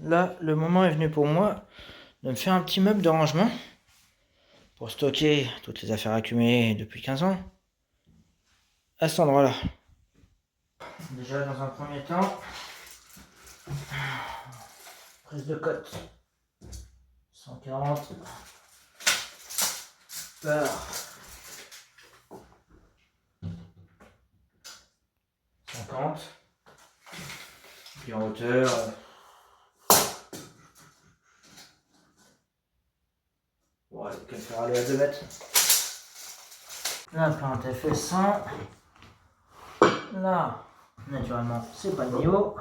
là, le moment est venu pour moi de me faire un petit meuble de rangement pour stocker toutes les affaires accumulées depuis 15 ans à cet endroit-là. Déjà, dans un premier temps, prise de cote 140 par 50, puis en hauteur ouais, qu'elle faire aller à 2 mètres. La plante elle fait 100. Là, naturellement, c'est pas le niveau.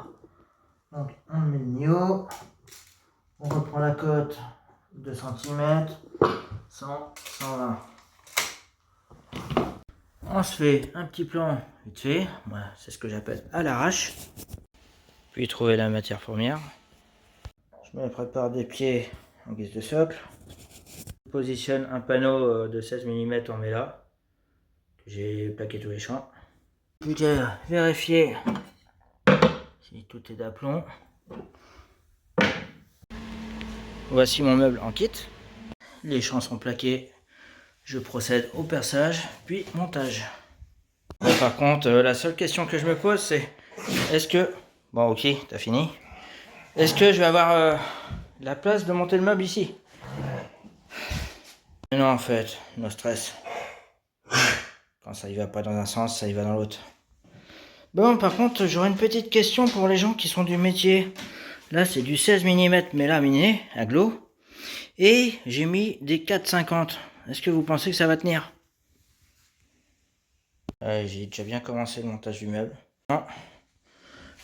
Donc on met le niveau. On reprend la cote 2 cm, 100, 120. On se fait un petit plan vite fait. Voilà, c'est ce que j'appelle à l'arrache. Puis trouver la matière première. Je me prépare des pieds en guise de socle. Je positionne un panneau de 16 mm en méla que j'ai plaqué tous les champs. Plus qu'à vérifier si tout est d'aplomb. Voici mon meuble en kit. Les champs sont plaqués. Je procède au perçage puis montage. Bon, par contre, la seule question que je me pose c'est est-ce que... Bon ok, t'as fini. Est-ce que je vais avoir la place de monter le meuble ici? Non en fait, no stress. Quand ça y va pas dans un sens, ça y va dans l'autre. Bon par contre, j'aurais une petite question pour les gens qui sont du métier. Là c'est du 16 mm mais laminé, aglo. Et j'ai mis des 4,50. Est-ce que vous pensez que ça va tenir? J'ai déjà bien commencé le montage du meuble. Non.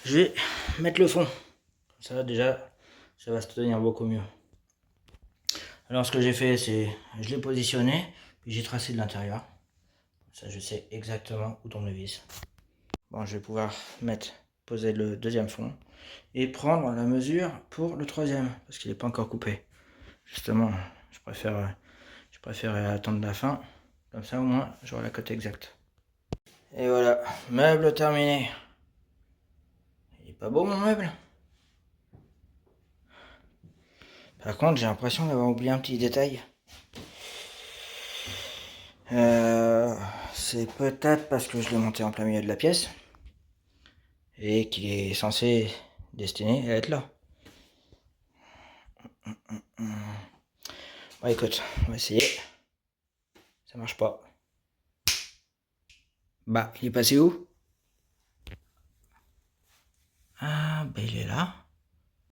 Je vais mettre le fond. Comme ça déjà, ça va se tenir beaucoup mieux. Alors ce que j'ai fait, c'est je l'ai positionné, puis j'ai tracé de l'intérieur. Ça je sais exactement où tombe le vis. Bon, je vais pouvoir poser le deuxième fond et prendre la mesure pour le troisième, parce qu'il n'est pas encore coupé. Justement, je préfère attendre la fin, comme ça au moins j'aurai la cote exacte. Et voilà, meuble terminé. Il est pas beau mon meuble? Par contre, j'ai l'impression d'avoir oublié un petit détail. C'est peut-être parce que je l'ai monté en plein milieu de la pièce et qu'il est censé destiné à être là. Bon écoute, on va essayer. Ça marche pas. Bah, il est passé où? Ah, bah il est là.